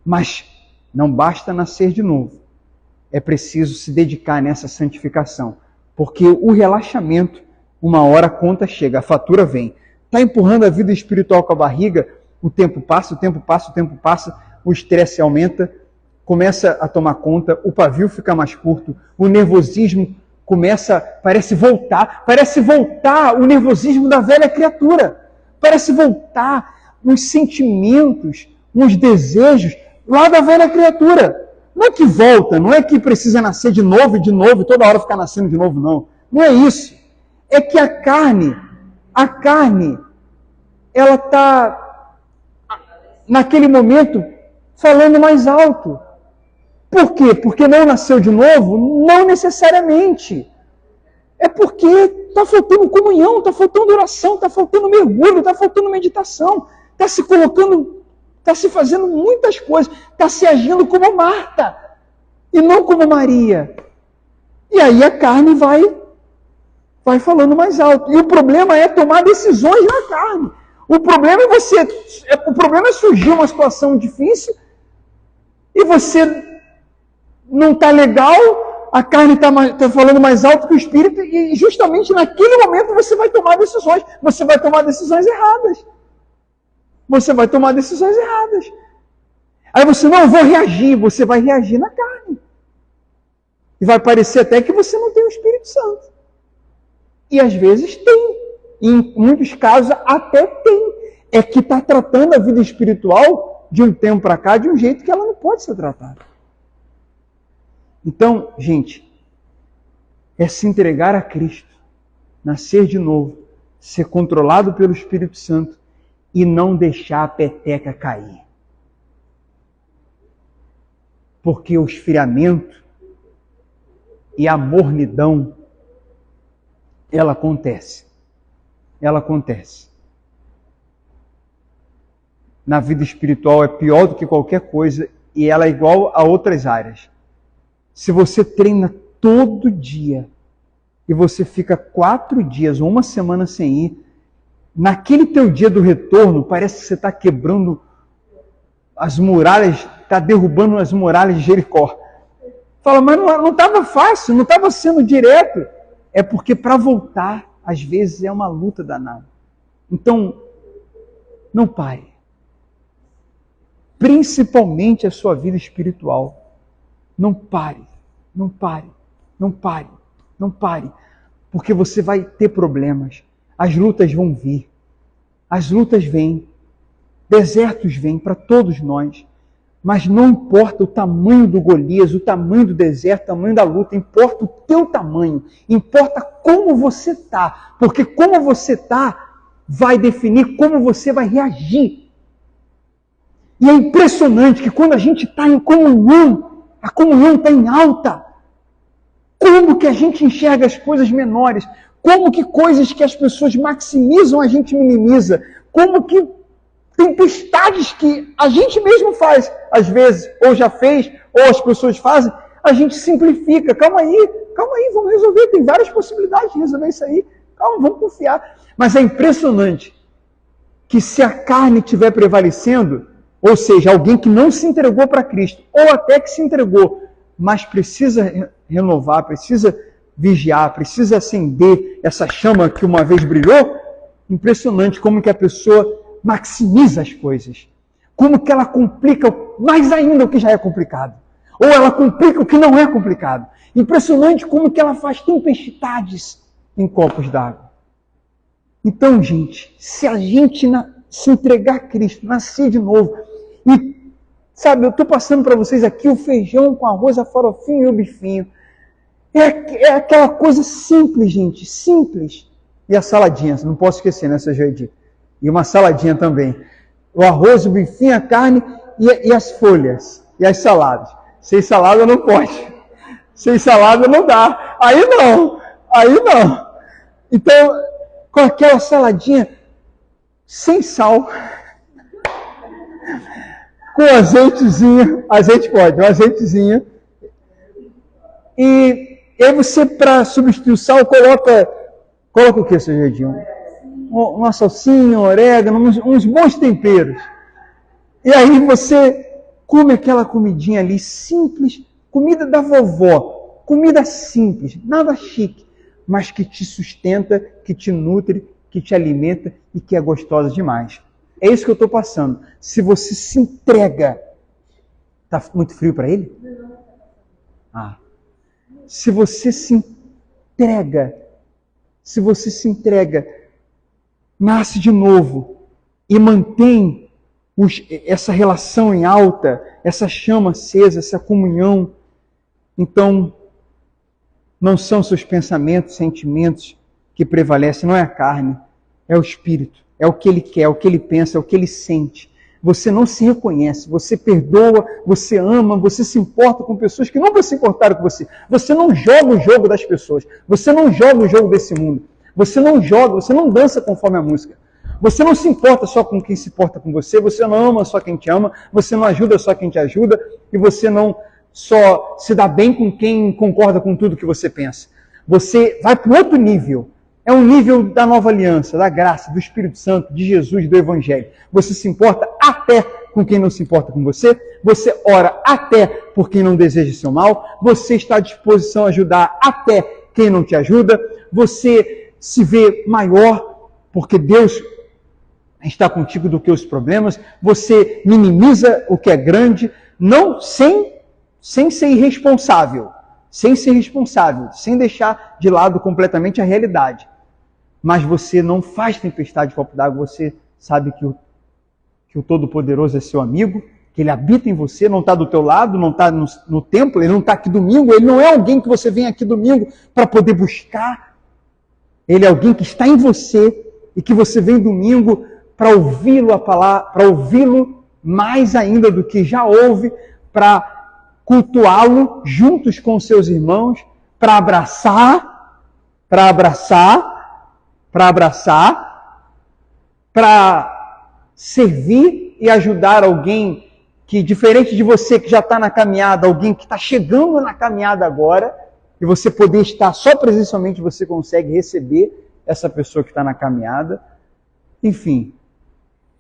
Mas não basta nascer de novo. É preciso se dedicar nessa santificação. Porque o relaxamento, uma hora a conta chega, a fatura vem. Está empurrando a vida espiritual com a barriga, o tempo passa, o estresse aumenta, começa a tomar conta, o pavio fica mais curto, o nervosismo parece voltar o nervosismo da velha criatura. Parece voltar uns sentimentos, uns desejos lá da velha criatura. Não é que volta, não é que precisa nascer de novo e toda hora ficar nascendo de novo, não. Não é isso. É que a carne, ela está, naquele momento, falando mais alto. Por quê? Porque não nasceu de novo? Não necessariamente. É porque está faltando comunhão, está faltando oração, está faltando mergulho, está faltando meditação, está se colocando, está se fazendo muitas coisas, está se agindo como Marta e não como Maria. E aí a carne vai falando mais alto. E o problema é tomar decisões na carne. O problema é surgir uma situação difícil e você não está legal, a carne está falando mais alto que o espírito, e justamente naquele momento você vai tomar decisões. Você vai tomar decisões erradas. Aí você, não, eu vou reagir. Você vai reagir na carne. E vai parecer até que você não tem o Espírito Santo. E às vezes tem. Em muitos casos até tem. É que está tratando a vida espiritual de um tempo para cá de um jeito que ela não pode ser tratada. Então, gente, é se entregar a Cristo, nascer de novo, ser controlado pelo Espírito Santo e não deixar a peteca cair. Porque o esfriamento e a mornidão, ela acontece. Na vida espiritual é pior do que qualquer coisa e ela é igual a outras áreas. Se você treina todo dia e você fica 4 dias ou uma semana sem ir, naquele teu dia do retorno, parece que você está quebrando as muralhas, está derrubando as muralhas de Jericó. Fala, mas não estava fácil, não estava sendo direto. É porque para voltar, às vezes, é uma luta danada. Então, não pare. Principalmente a sua vida espiritual. Não pare. Porque você vai ter problemas. As lutas vão vir. As lutas vêm. Desertos vêm para todos nós. Mas não importa o tamanho do Golias, o tamanho do deserto, o tamanho da luta. Importa o teu tamanho. Importa como você está. Porque como você está vai definir como você vai reagir. E é impressionante que quando a gente está em comunhão, a comunhão está em alta. Como que a gente enxerga as coisas menores? Como que coisas que as pessoas maximizam a gente minimiza? Como que tempestades que a gente mesmo faz, às vezes, ou já fez, ou as pessoas fazem, a gente simplifica. Calma aí, vamos resolver. Tem várias possibilidades de resolver isso aí. Calma, vamos confiar. Mas é impressionante que se a carne estiver prevalecendo, ou seja, alguém que não se entregou para Cristo, ou até que se entregou, mas precisa renovar, precisa vigiar, precisa acender essa chama que uma vez brilhou, impressionante como que a pessoa maximiza as coisas. Como que ela complica mais ainda o que já é complicado. Ou ela complica o que não é complicado. Impressionante como que ela faz tempestades em copos d'água. Então, gente, se a gente se entregar a Cristo, nascer de novo, e, sabe, eu estou passando para vocês aqui o feijão com arroz, a farofinha e o bifinho. É aquela coisa simples, gente, simples. E a saladinha, não posso esquecer, né, seu Jardim? E uma saladinha também. O arroz, o bifinho, a carne e as folhas, e as saladas. Sem salada não pode. Sem salada não dá. Aí não. Então, com aquela saladinha sem sal, com azeitezinho, azeite pode, um azeitezinho. E aí você, para substituir o sal, coloca o que, seu Jardim? Uma salsinha, um orégano, uns bons temperos. E aí você come aquela comidinha ali simples, comida da vovó, comida simples, nada chique, mas que te sustenta, que te nutre, que te alimenta e que é gostosa demais. É isso que eu estou passando. Se você se entrega... Está muito frio para ele? Se você se entrega nasce de novo e mantém essa relação em alta, essa chama acesa, essa comunhão, então não são seus pensamentos, sentimentos que prevalecem, não é a carne, é o Espírito, é o que ele quer, é o que ele pensa, é o que ele sente. Você não se reconhece, você perdoa, você ama, você se importa com pessoas que nunca se importaram com você. Você não joga o jogo das pessoas, você não joga o jogo desse mundo, você não joga, você não dança conforme a música. Você não se importa só com quem se importa com você não ama só quem te ama, você não ajuda só quem te ajuda, e você não só se dá bem com quem concorda com tudo que você pensa. Você vai para outro nível. É um nível da nova aliança, da graça, do Espírito Santo, de Jesus, do Evangelho. Você se importa até com quem não se importa com você ora até por quem não deseja seu mal, você está à disposição a ajudar até quem não te ajuda, você se vê maior porque Deus está contigo do que os problemas, você minimiza o que é grande, não sem ser irresponsável, sem deixar de lado completamente a realidade. Mas você não faz tempestade de copo d'água, você sabe que o Todo-Poderoso é seu amigo, que Ele habita em você, não está do teu lado, não está no templo, Ele não está aqui domingo, Ele não é alguém que você vem aqui domingo para poder buscar. Ele é alguém que está em você e que você vem domingo para ouvi-lo para ouvi-lo mais ainda do que já ouve, para cultuá-lo juntos com seus irmãos, para abraçar, para servir e ajudar alguém que, diferente de você que já está na caminhada, alguém que está chegando na caminhada agora, e você poder estar, só presencialmente você consegue receber essa pessoa que está na caminhada. Enfim,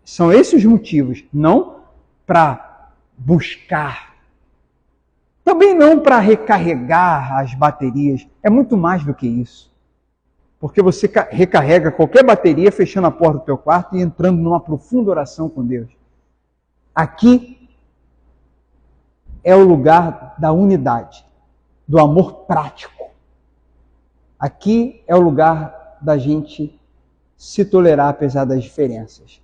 são esses os motivos, não para buscar, também não para recarregar as baterias, é muito mais do que isso. Porque você recarrega qualquer bateria fechando a porta do teu quarto e entrando numa profunda oração com Deus. Aqui é o lugar da unidade, do amor prático. Aqui é o lugar da gente se tolerar apesar das diferenças,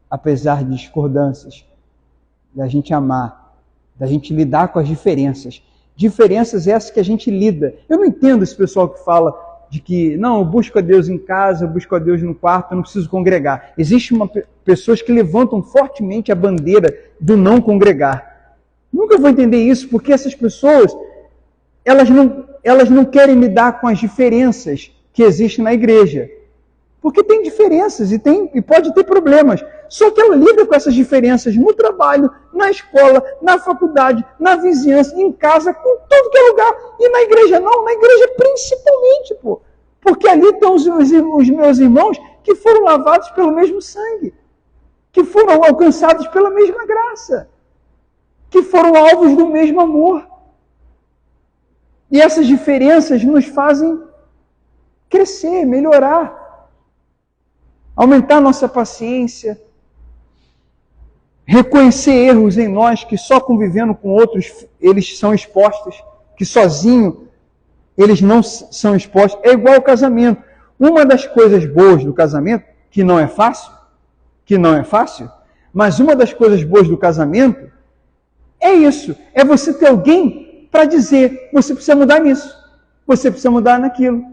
apesar de discordâncias, da gente amar, da gente lidar com as diferenças. Diferenças essas que a gente lida. Eu não entendo esse pessoal que fala de que, não, eu busco a Deus em casa, eu busco a Deus no quarto, eu não preciso congregar. Existem pessoas que levantam fortemente a bandeira do não congregar. Nunca vou entender isso, porque essas pessoas, elas não querem lidar com as diferenças que existem na igreja. Porque tem diferenças e pode ter problemas. Só que ela lida com essas diferenças no trabalho, na escola, na faculdade, na vizinhança, em casa, com todo que é lugar. E na igreja não, na igreja principalmente, pô. Porque ali estão os meus irmãos que foram lavados pelo mesmo sangue, que foram alcançados pela mesma graça, que foram alvos do mesmo amor. E essas diferenças nos fazem crescer, melhorar, aumentar nossa paciência, reconhecer erros em nós que só convivendo com outros eles são expostos, que sozinho eles não são expostos. É igual ao casamento. Uma das coisas boas do casamento, que não é fácil, mas uma das coisas boas do casamento é isso, é você ter alguém para dizer, você precisa mudar nisso, você precisa mudar naquilo,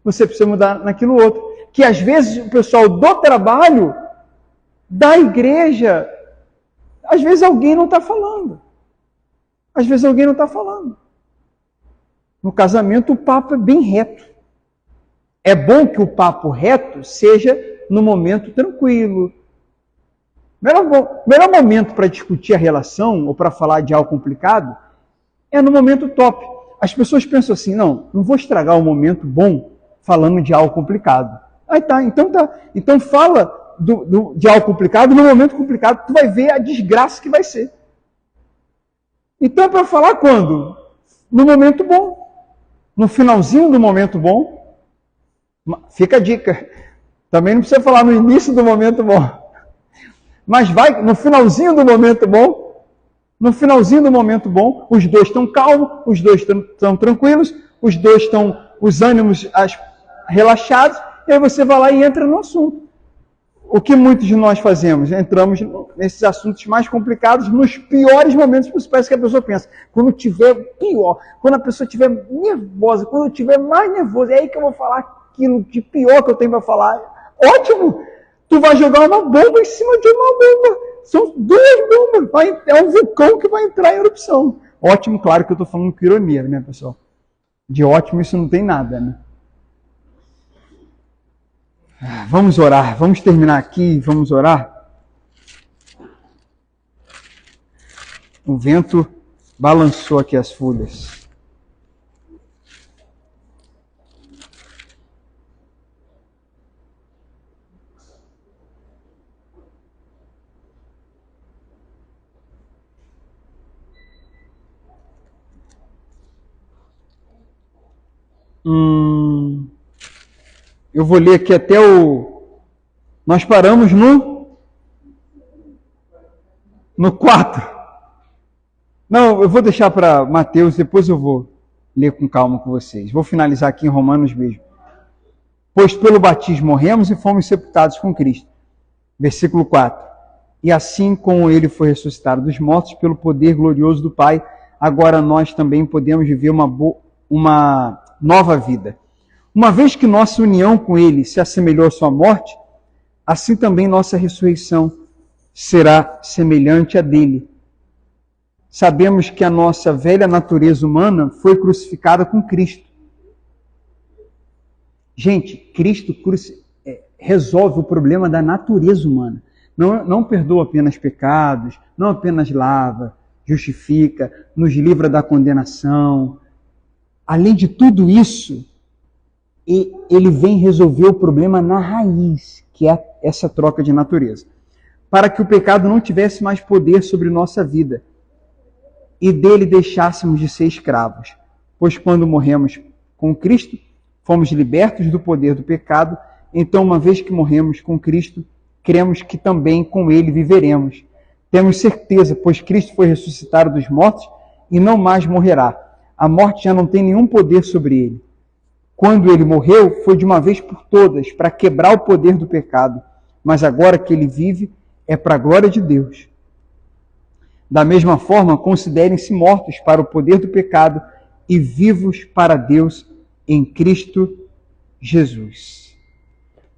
você precisa mudar naquilo outro. Que às vezes o pessoal do trabalho, da igreja, às vezes alguém não está falando. No casamento o papo é bem reto. É bom que o papo reto seja no momento tranquilo. Melhor momento para discutir a relação ou para falar de algo complicado é no momento top. As pessoas pensam assim, não vou estragar o momento bom falando de algo complicado. Aí tá, então fala de algo complicado, no momento complicado, tu vai ver a desgraça que vai ser. Então é para falar quando? No momento bom. No finalzinho do momento bom. Fica a dica. Também não precisa falar no início do momento bom. Mas vai no finalzinho do momento bom. No finalzinho do momento bom, os dois estão calmos, os dois estão tranquilos, os dois estão, os ânimos relaxados, e aí você vai lá e entra no assunto. o que muitos de nós fazemos? Entramos nesses assuntos mais complicados nos piores momentos possíveis que a pessoa pensa. Quando tiver pior, quando a pessoa estiver nervosa, quando eu estiver mais nervoso, é aí que eu vou falar aquilo de pior que eu tenho para falar. Ótimo! Tu vai jogar uma bomba em cima de uma bomba. São duas bombas. É um vulcão que vai entrar em erupção. Ótimo, claro que eu estou falando com ironia, né, pessoal? De ótimo isso não tem nada, né? Vamos orar, vamos terminar aqui, vamos orar. O vento balançou aqui as folhas. Eu vou ler aqui até o... Nós paramos no 4. Não, eu vou deixar para Mateus, depois eu vou ler com calma com vocês. Vou finalizar aqui em Romanos mesmo. Pois pelo batismo morremos e fomos sepultados com Cristo. Versículo 4. E assim como ele foi ressuscitado dos mortos pelo poder glorioso do Pai, agora nós também podemos viver uma nova vida. Uma vez que nossa união com ele se assemelhou à sua morte, assim também nossa ressurreição será semelhante à dele. Sabemos que a nossa velha natureza humana foi crucificada com Cristo. Gente, Cristo resolve o problema da natureza humana. Não perdoa apenas pecados, não apenas lava, justifica, nos livra da condenação. Além de tudo isso, ele vem resolver o problema na raiz, que é essa troca de natureza. Para que o pecado não tivesse mais poder sobre nossa vida e dele deixássemos de ser escravos. Pois quando morremos com Cristo, fomos libertos do poder do pecado. Então, uma vez que morremos com Cristo, cremos que também com ele viveremos. Temos certeza, pois Cristo foi ressuscitado dos mortos e não mais morrerá. A morte já não tem nenhum poder sobre ele. Quando ele morreu, foi de uma vez por todas, para quebrar o poder do pecado. Mas agora que ele vive, é para a glória de Deus. Da mesma forma, considerem-se mortos para o poder do pecado e vivos para Deus em Cristo Jesus.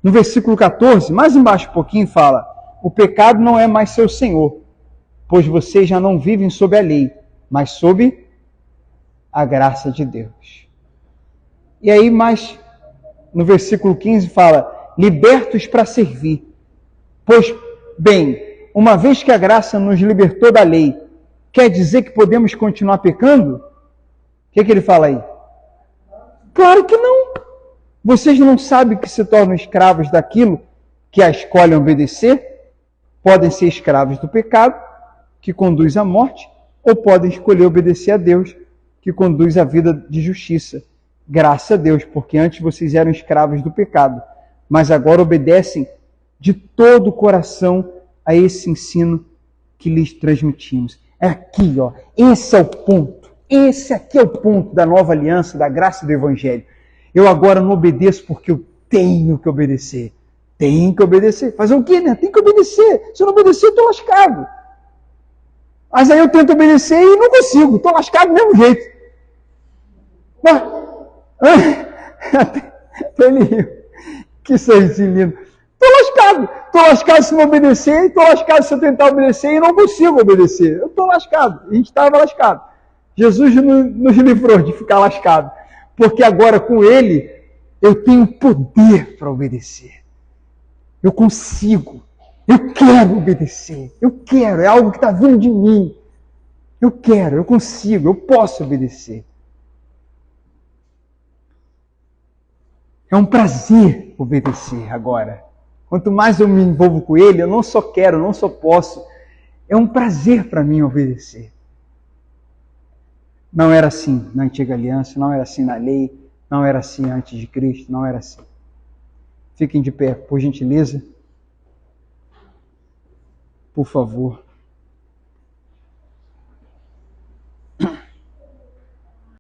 No versículo 14, mais embaixo um pouquinho, fala: o pecado não é mais seu senhor, pois vocês já não vivem sob a lei, mas sob a graça de Deus. E aí, mais no versículo 15 fala: libertos para servir. Pois, bem, uma vez que a graça nos libertou da lei, quer dizer que podemos continuar pecando? O que ele fala aí? Claro que não. Vocês não sabem que se tornam escravos daquilo que a escolhem obedecer? Podem ser escravos do pecado, que conduz à morte, ou podem escolher obedecer a Deus, que conduz à vida de justiça. Graças a Deus, porque antes vocês eram escravos do pecado, mas agora obedecem de todo o coração a esse ensino que lhes transmitimos. É aqui, ó. Esse é o ponto. Esse aqui é o ponto da nova aliança, da graça do Evangelho. Eu agora não obedeço porque eu tenho que obedecer. Tem que obedecer. Fazer o quê, né? Tem que obedecer. Se eu não obedecer, eu estou lascado. Mas aí eu tento obedecer e não consigo. Estou lascado do mesmo jeito. Ele riu. Que sorrisinho lindo. Estou lascado se não obedecer, estou lascado se eu tentar obedecer e não consigo obedecer. Eu estou lascado. A gente estava lascado. Jesus nos livrou de ficar lascado. Porque agora com ele, eu tenho poder para obedecer. Eu consigo. Eu quero obedecer. Eu quero. É algo que está vindo de mim. Eu quero, eu consigo, eu posso obedecer. É um prazer obedecer agora. Quanto mais eu me envolvo com ele, eu não só quero, não só posso. É um prazer para mim obedecer. Não era assim na antiga aliança, não era assim na lei, não era assim antes de Cristo, não era assim. Fiquem de pé, por gentileza. Por favor.